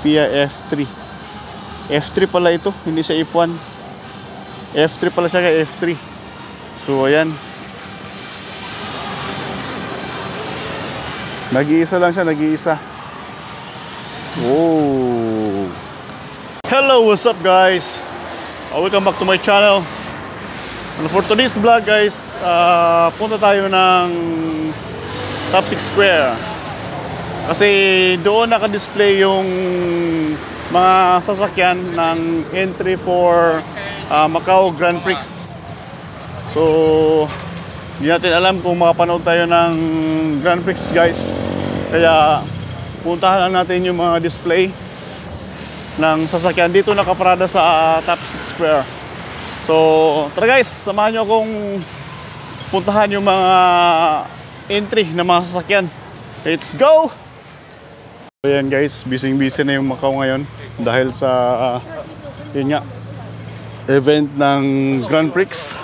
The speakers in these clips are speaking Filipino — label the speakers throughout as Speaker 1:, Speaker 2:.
Speaker 1: Via F3. F3 pala ito, hindi siya F1. F3 pala siya, kay F3. So ayan, nag-iisa lang siya, nag-iisa. Whoa. Hello, what's up guys? Welcome back to my channel. And for today's vlog guys, punta tayo ng Top 6 Square. Kasi doon naka-display yung mga sasakyan ng entry for Macau Grand Prix. So hindi natin alam kung makapanood tayo ng Grand Prix guys. Kaya puntahan lang natin yung mga display ng sasakyan dito nakaparada sa Top 6 Square. So tara guys, samahan nyo akong puntahan yung mga entry ng mga sasakyan. Let's go! Ayan guys, busy na yung Macau ngayon dahil sa yun nga, event ng Grand Prix.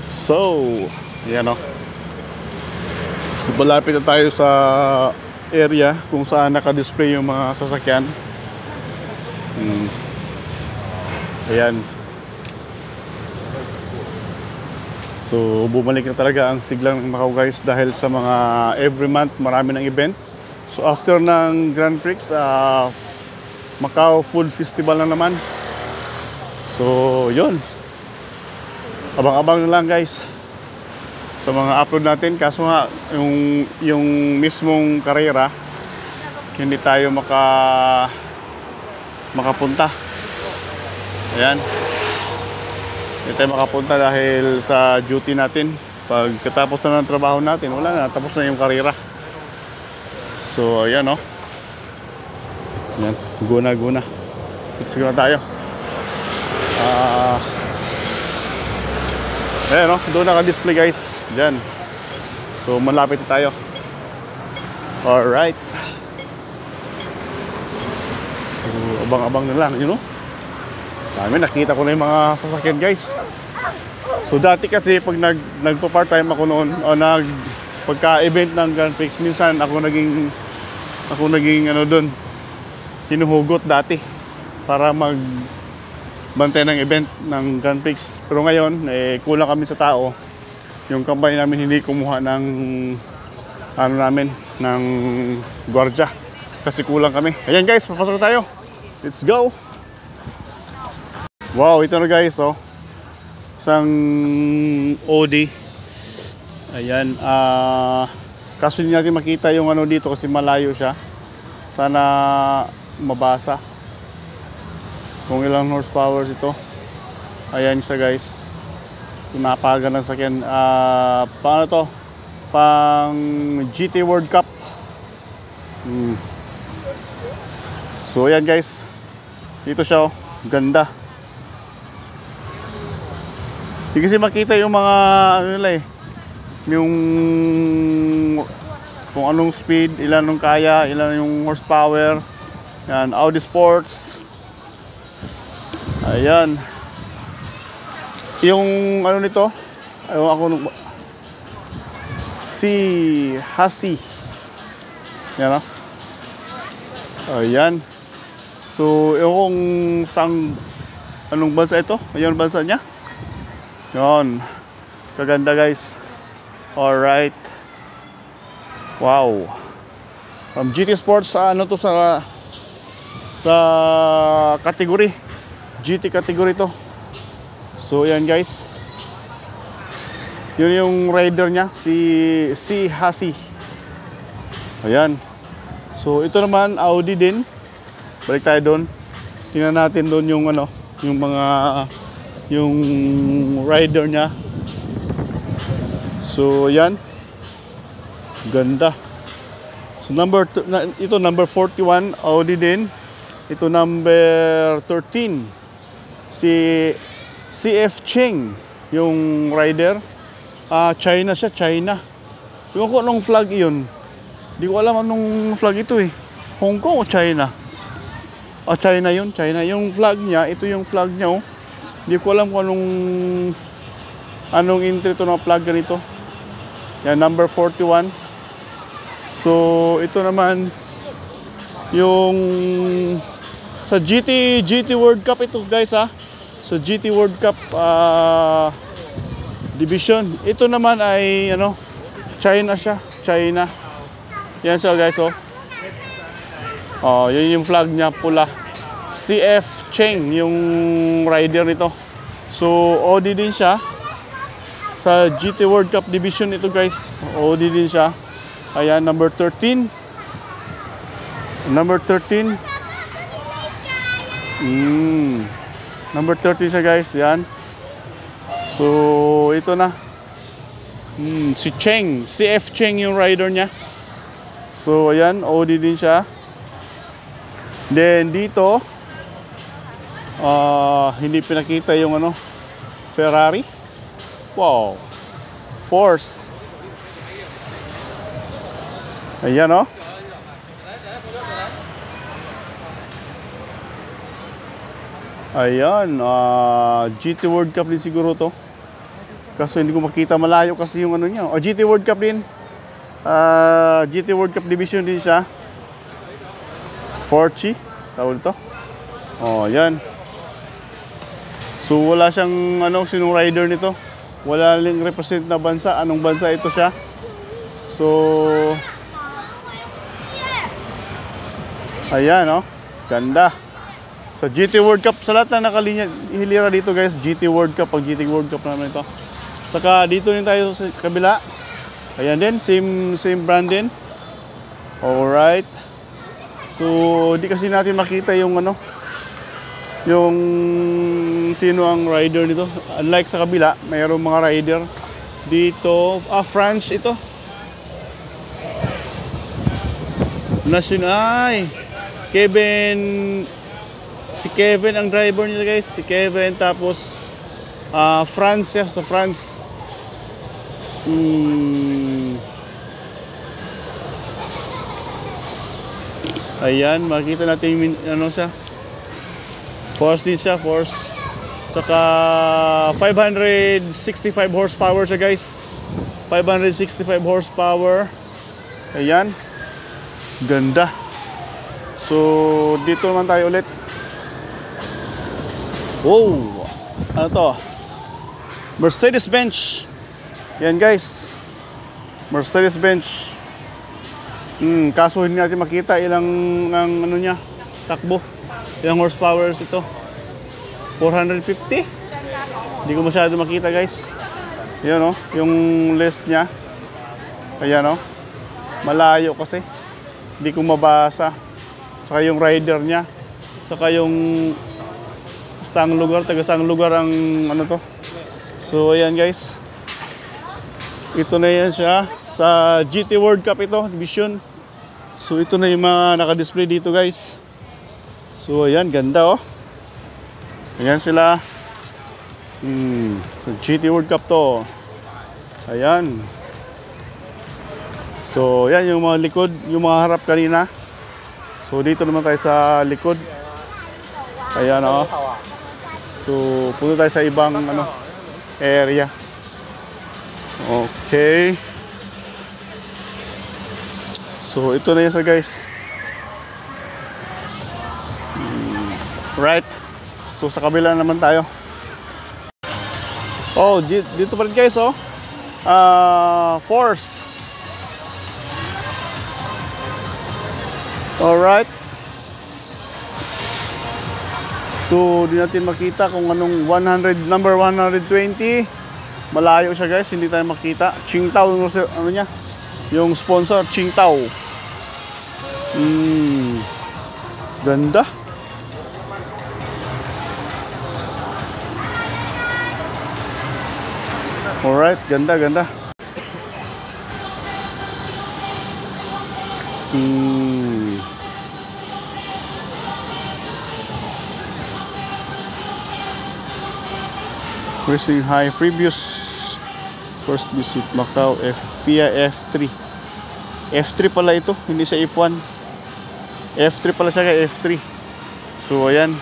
Speaker 1: So yan o, malapit na tayo sa area kung saan naka-display yung mga sasakyan. Ayan. So bumalik na talaga ang siglang ng Macau guys dahil sa mga every month marami ng event. So after ng Grand Prix, Macau Food Festival na naman. So yun, abang-abang na lang guys sa mga upload natin. Kaso nga yung mismong karera hindi tayo makapunta. Ayan, hindi tayo makapunta dahil sa duty natin. Pagkatapos na ng trabaho natin, wala na, tapos na yung karera. So ayan o, ayan, guna. Let's go na tayo. Ayan o, doon naka-display guys, dyan. So malapit na tayo. Alright. So abang-abang na lang, you know. Dami, nakita ko na yung mga sasakyan guys. So dati kasi pag nagpa-part-time ako noon o pagka-event ng Grand Prix, minsan ako naging ano doon, hinuhugot dati para magbantay ng event ng Grand Prix. Pero ngayon, kulang kami sa tao. Yung company namin hindi kumuha ng ng gwardiya kasi kulang kami. Ayan guys, papasok tayo. Let's go. Wow, ito na guys, oh. Isang Audi. Ayan, kaso hindi natin makita yung ano dito kasi malayo siya. Sana mabasa kung ilang horsepower ito. Ayan siya guys, pinapagan ng sakyan. Paano to? Pang GT World Cup. So ayan guys, dito siya, oh. Ganda. Hindi kasi makita yung mga ano nila yung kung anong speed, ilan nung kaya, ilan yung horsepower. Yan, Audi Sports. Ayan. Yung ano nito, ayaw ako si Hasi. Yan o. Ayan. So yung sang anong bansa ito? Ayun bansa niya. Yon, kaganda guys. Alright. Wow. GT Sports, ano to sa category GT category to. So yan guys, yun yung rider nya, si Hasi. Ayan. So ito naman Audi din. Balik tayo doon. Tingnan natin doon yung ano, yung mga yung rider nya. So yan, ganda. So ito number 41 Audi din. Ito number 13 si CF Cheng yung rider. China siya, China. Yung ko anong flag yun, di ko alam anong flag ito Hong Kong o China. China yun, China yung flag niya. Ito yung flag niya, oh. Hindi ko alam kung anong entry to ng flag ganito. Yan, number 41. So ito naman yung sa GT World Cup ito guys ha. Sa GT World Cup division. Ito naman ay ano, China siya, China. Yan siya guys oh. Oh, yun yung flag niya pula. CF Cheng yung rider nito. So OD din siya. Sa GT World Cup division ito guys. OD din siya. Ayan, number 13. Number 13. Number 13 siya guys. Yan. So ito na. Si Cheng, CF Cheng yung rider niya. So ayan, OD din siya. Then dito hindi pinakita yung ano, Ferrari. Wow. Force. Ayan oh. Ayan, GT World Cup din siguro to. Kaso hindi ko makita, malayo kasi yung ano niya. GT World Cup din. GT World Cup Division din siya. Forchi, tawag ito. Oh, yan. So wala siyang ano, sinong rider nito. Wala lang represent na bansa. Anong bansa ito siya? So ayan oh. Ganda. Sa GT World Cup, sa lahat na nakalinya hilira dito guys, GT World Cup, pag GT World Cup naman ito. Saka dito din tayo sa kabila. Ayan din, same brand din. Alright. So, di kasi natin makita yung ano, yung sino ang rider nito. Unlike sa kabila, mayroong mga rider dito. France ito. National. Si Kevin ang driver nila guys. Si Kevin, tapos France ya, sa France. Ayan, makita natin yung ano siya. Force din siya, Force. Saka 565 horsepower siya guys. 565 horsepower. Ayan. Ganda. So, dito naman tayo ulit. Wow! Ano to? Mercedes-Benz. Yan guys. Mercedes-Benz. Kaso hindi natin makita ilang ang ano niya, takbo. Ilang horsepower ito. 450. Hindi ko masyado makita guys. Yan oh, yung list niya. Ayan oh. Malayo kasi. Hindi ko mabasa. Saka yung rider niya. Saka yung saang lugar, taga saang lugar ang ano to. So ayan guys. Ito na yan siya sa GT World Cup ito, division. So ito na yung mga naka-display dito guys. So ayan, ganda oh. Ayan sila. Sa GT World Cup to. Ayan. So ayan yung mga likod, yung mga harap kanina. So dito naman tayo sa likod. Ayan oh. So punta tayo sa ibang ano, area. Okay. So ito na yan sa guys. Right. So sa kabila naman tayo. Oh, dito pa rin guys oh. Force. Alright. So di natin makita kung anong number 120. Malayo siya guys, hindi tayo makita. Qingdao ano niya? Yung sponsor, Qingdao. Ganda. Alright, ganda. Racing High previous first visit Macau via F3. F3 pala ito, hindi sa F1. F3 pala siya kay F3. So ayan.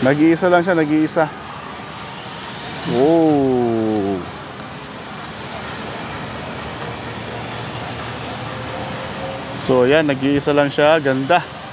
Speaker 1: Nag-iisa lang siya, nag-iisa. Wow. So, yan, nag-iisa lang siya. Ganda.